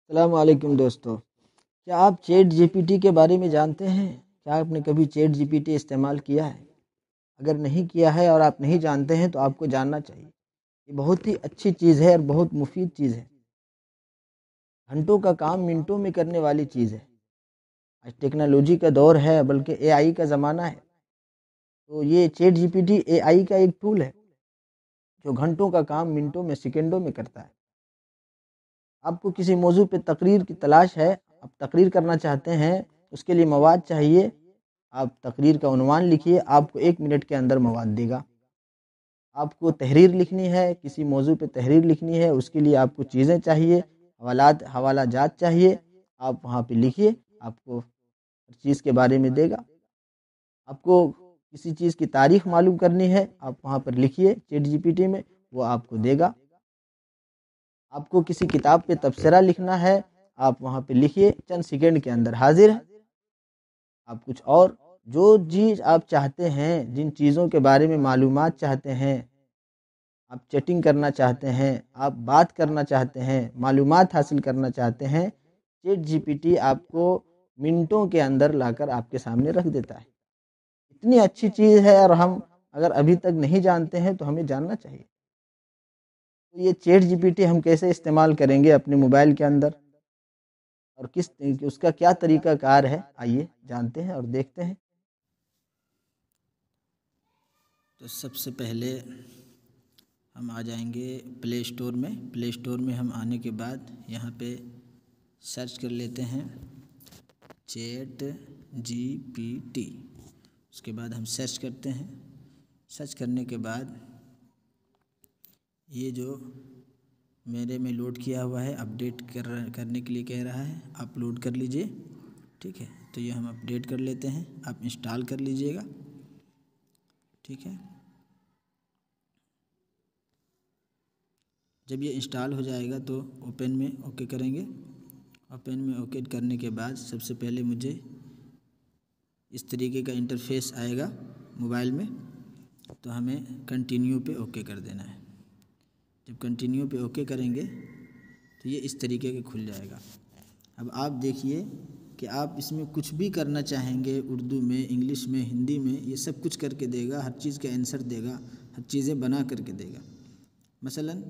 السلام علیکم دوستو، کیا آپ چیٹ جی پی ٹی کے بارے میں جانتے ہیں؟ کیا آپ نے کبھی چیٹ جی پی ٹی استعمال کیا ہے؟ اگر نہیں کیا ہے اور آپ نہیں جانتے ہیں تو آپ کو جاننا چاہیے۔ یہ بہت ہی اچھی چیز ہے اور بہت مفید چیز ہے۔ گھنٹوں کا کام منٹوں میں کرنے والی چیز ہے۔ آج ٹیکنالوجی کا دور ہے، بلکہ اے آئی کا زمانہ ہے۔ تو یہ chat G P T A آئی کا ایک ٹول ہے جو گھنٹوں کا کام منٹوں میں سیکنڈوں میں کرتا ہے۔ آپ کو کسی موضوع پہ تقریر کی تلاش ہے، آپ تقریر کرنا چاہتے ہیں، اس کے لیے مواد چاہیے، آپ تقریر کا عنوان لکھیے، آپ کو 1 منٹ کے اندر مواد دے گا۔ آپ کو تحریر لکھنی ہے، کسی موضوع پہ تحریر لکھنی ہے، اس کے لیے آپ کو چیزیں چاہیے، حوالہ جات چاہیے، آپ وہاں پہ لکھیے، آپ کو ہر چیز کے بارے میں دے گا۔ آپ کو کسی چیز کی تاریخ معلوم کرنی ہے، آپ وہاں پر لکھیے چیٹ جی پی ٹی میں، وہ آپ کو دے گا۔ آپ کو کسی کتاب پہ تبصرہ لکھنا ہے، آپ وہاں پہ لکھیے، چند سیکنڈ کے اندر حاضر ہے۔ آپ کچھ اور جو چیز آپ چاہتے ہیں، جن چیزوں کے بارے میں معلومات چاہتے ہیں، آپ چیٹنگ کرنا چاہتے ہیں، آپ بات کرنا چاہتے ہیں، معلومات حاصل کرنا چاہتے ہیں، چیٹ جی پی ٹی آپ کو منٹوں کے اندر لا کر آپ کے سامنے رکھ دیتا ہے۔ اتنی اچھی چیز ہے، اور ہم اگر ابھی تک نہیں جانتے ہیں تو ہمیں جاننا چاہیے۔ تو یہ چیٹ جی پی ٹی ہم کیسے استعمال کریں گے اپنے موبائل کے اندر، اور اس کا کیا طریقہ کار ہے، آئیے جانتے ہیں اور دیکھتے ہیں۔ تو سب سے پہلے ہم آ جائیں گے پلے اسٹور میں۔ پلے اسٹور میں ہم آنے کے بعد یہاں پہ سرچ کر لیتے ہیں چیٹ جی پی ٹی۔ اس کے بعد ہم سرچ کرتے ہیں۔ سرچ کرنے کے بعد یہ جو میرے میں لوڈ کیا ہوا ہے، اپڈیٹ کرنے کے لیے کہہ رہا ہے، اپلوڈ کر لیجئے، ٹھیک ہے۔ تو یہ ہم اپڈیٹ کر لیتے ہیں، آپ انسٹال کر لیجئے گا، ٹھیک ہے۔ جب یہ انسٹال ہو جائے گا تو اوپن میں اوکے کریں گے۔ اوپن میں اوکے کرنے کے بعد سب سے پہلے مجھے اس طریقے کا انٹرفیس آئے گا موبائل میں، تو ہمیں کنٹینیو پہ اوکے کر دینا ہے۔ جب کنٹینیو پہ اوکے کریں گے تو یہ اس طریقے کے کھل جائے گا۔ اب آپ دیکھیے کہ آپ اس میں کچھ بھی کرنا چاہیں گے، اردو میں، انگلش میں، ہندی میں، یہ سب کچھ کر کے دے گا، ہر چیز کا آنسر دے گا، ہر چیزیں بنا کر کے دے گا۔ مثلاً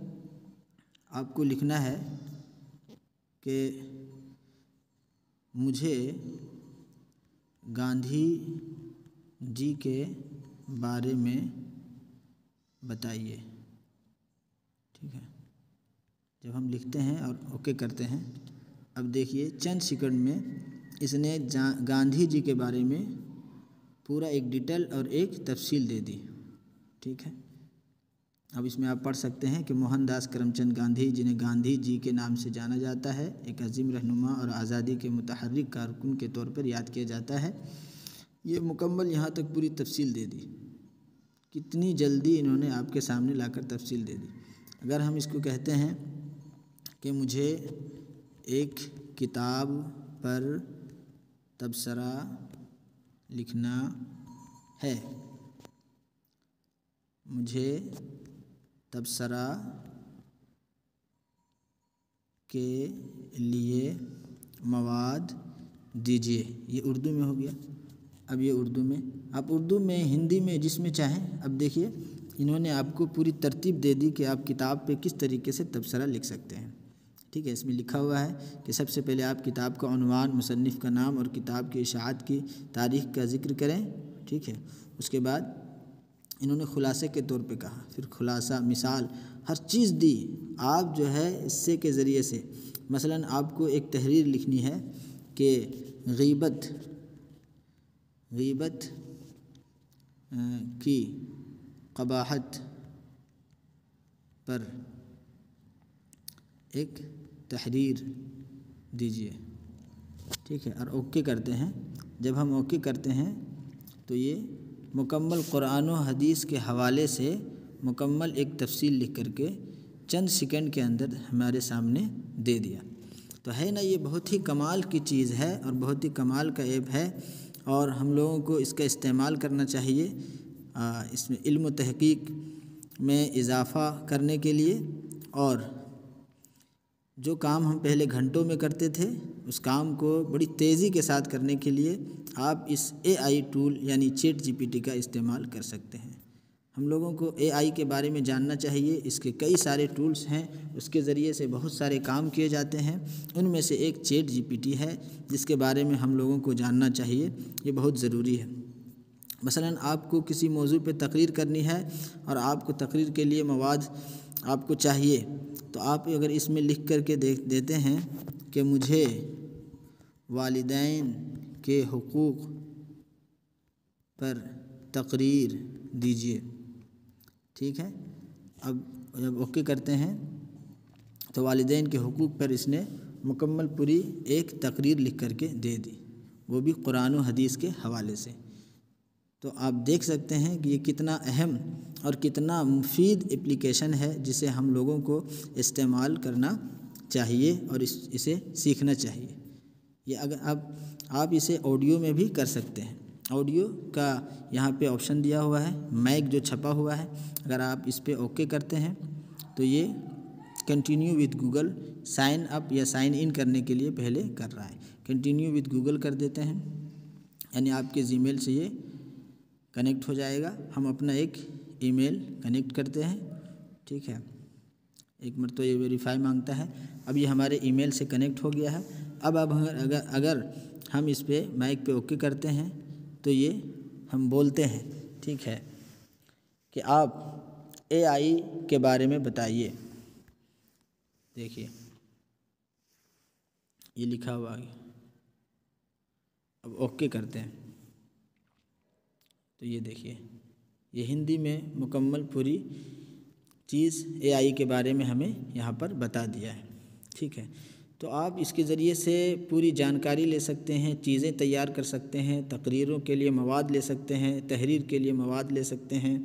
آپ کو لکھنا ہے کہ مجھے گاندھی جی کے بارے میں بتائیے، ٹھیک ہے۔ جب ہم لکھتے ہیں اور اوکے کرتے ہیں، اب دیکھیے چند سیکنڈ میں اس نے گاندھی جی کے بارے میں پورا ایک ڈیٹیل اور ایک تفصیل دے دی، ٹھیک ہے۔ اب اس میں آپ پڑھ سکتے ہیں کہ موہن داس کرم چند گاندھی، جنہیں گاندھی جی کے نام سے جانا جاتا ہے، ایک عظیم رہنما اور آزادی کے متحرک کارکن کے طور پر یاد کیا جاتا ہے۔ یہ مکمل یہاں تک پوری تفصیل دے دی۔ کتنی جلدی انہوں نے آپ کے سامنے لا کر تفصیل دے دی۔ اگر ہم اس کو کہتے ہیں کہ مجھے ایک کتاب پر تبصرہ لکھنا ہے، مجھے تبصرہ کے لیے مواد دیجیے، یہ اردو میں ہو گیا۔ اب یہ اردو میں، آپ اردو میں، ہندی میں، جس میں چاہیں۔ اب دیکھیے انہوں نے آپ کو پوری ترتیب دے دی کہ آپ کتاب پہ کس طریقے سے تبصرہ لکھ سکتے ہیں، ٹھیک ہے۔ اس میں لکھا ہوا ہے کہ سب سے پہلے آپ کتاب کا عنوان، مصنف کا نام اور کتاب کی اشاعت کی تاریخ کا ذکر کریں، ٹھیک ہے۔ اس کے بعد انہوں نے خلاصے کے طور پہ کہا، پھر خلاصہ، مثال، ہر چیز دی۔ آپ جو ہے اس سے کے ذریعے سے، مثلاً آپ کو ایک تحریر لکھنی ہے کہ غیبت کی قباحت پر ایک تحریر دیجیے، ٹھیک ہے، اور اوکے کرتے ہیں۔ جب ہم اوکے کرتے ہیں تو یہ مکمل قرآن و حدیث کے حوالے سے مکمل ایک تفصیل لکھ کر کے چند سیکنڈ کے اندر ہمارے سامنے دے دیا۔ تو ہے نا، یہ بہت ہی کمال کی چیز ہے اور بہت ہی کمال کا ایپ ہے، اور ہم لوگوں کو اس کا استعمال کرنا چاہیے اس میں علم و تحقیق میں اضافہ کرنے کے لیے، اور جو کام ہم پہلے گھنٹوں میں کرتے تھے اس کام کو بڑی تیزی کے ساتھ کرنے کے لیے آپ اس AI ٹول یعنی چیٹ GPT کا استعمال کر سکتے ہیں۔ ہم لوگوں کو AI کے بارے میں جاننا چاہیے، اس کے کئی سارے ٹولز ہیں، اس کے ذریعے سے بہت سارے کام کیے جاتے ہیں، ان میں سے ایک چیٹ GPT ہے جس کے بارے میں ہم لوگوں کو جاننا چاہیے، یہ بہت ضروری ہے۔ مثلاً آپ کو کسی موضوع پہ تقریر کرنی ہے اور آپ کو تقریر کے لیے مواد آپ کو چاہیے، تو آپ اگر اس میں لکھ کر کے دیتے ہیں کہ مجھے والدین کے حقوق پر تقریر دیجیے، ٹھیک ہے، اب جب اوکے کرتے ہیں تو والدین کے حقوق پر اس نے مکمل پوری ایک تقریر لکھ کر کے دے دی، وہ بھی قرآن و حدیث کے حوالے سے۔ تو آپ دیکھ سکتے ہیں کہ یہ کتنا اہم اور کتنا مفید اپلیکیشن ہے جسے ہم لوگوں کو استعمال کرنا چاہیے اور اسے سیکھنا چاہیے۔ یہ اگر آپ اسے آڈیو میں بھی کر سکتے ہیں، آڈیو کا یہاں پہ آپشن دیا ہوا ہے، مائک جو چھپا ہوا ہے، اگر آپ اس پہ اوکے کرتے ہیں تو یہ continue with Google sign up یا سائن ان کرنے کے لیے پہلے کر رہا ہے۔ کنٹینیو وتھ گوگل کر دیتے ہیں، یعنی آپ کے جی میل سے یہ کنیکٹ ہو جائے گا۔ ہم اپنا ایک ای میل کنیکٹ کرتے ہیں، ٹھیک ہے، ایک مرتبہ یہ ویریفائی مانگتا ہے، اب یہ ہمارے ای میل سے کنیکٹ ہو گیا ہے۔ اب اگر ہم اس پہ مائک پہ اوکے کرتے ہیں تو یہ ہم بولتے ہیں، ٹھیک ہے، کہ آپ AI کے بارے میں بتائیے۔ دیکھیے یہ لکھا ہوا ہے، اب اوکے کرتے ہیں تو یہ دیکھیے یہ ہندی میں مکمل پوری چیز AI کے بارے میں ہمیں یہاں پر بتا دیا ہے، ٹھیک ہے۔ تو آپ اس کے ذریعے سے پوری جانکاری لے سکتے ہیں، چیزیں تیار کر سکتے ہیں، تقریروں کے لیے مواد لے سکتے ہیں، تحریر کے لیے مواد لے سکتے ہیں،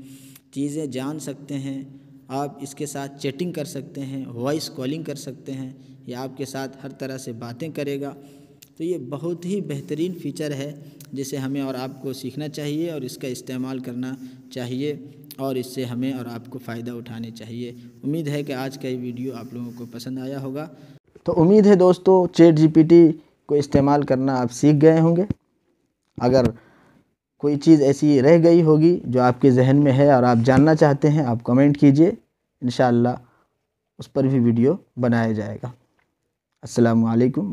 چیزیں جان سکتے ہیں، آپ اس کے ساتھ چیٹنگ کر سکتے ہیں، وائس کالنگ کر سکتے ہیں، یہ آپ کے ساتھ ہر طرح سے باتیں کرے گا۔ تو یہ بہت ہی بہترین فیچر ہے جسے ہمیں اور آپ کو سیکھنا چاہیے اور اس کا استعمال کرنا چاہیے، اور اس سے ہمیں اور آپ کو فائدہ اٹھانے چاہیے۔ امید ہے کہ آج کا یہ ویڈیو آپ لوگوں کو پسند آیا ہوگا۔ تو امید ہے دوستو چیٹ GPT کو استعمال کرنا آپ سیکھ گئے ہوں گے۔ اگر کوئی چیز ایسی رہ گئی ہوگی جو آپ کے ذہن میں ہے اور آپ جاننا چاہتے ہیں، آپ کمنٹ کیجئے، انشاءاللہ اس پر بھی ویڈیو بنایا جائے گا۔ السلام علیکم۔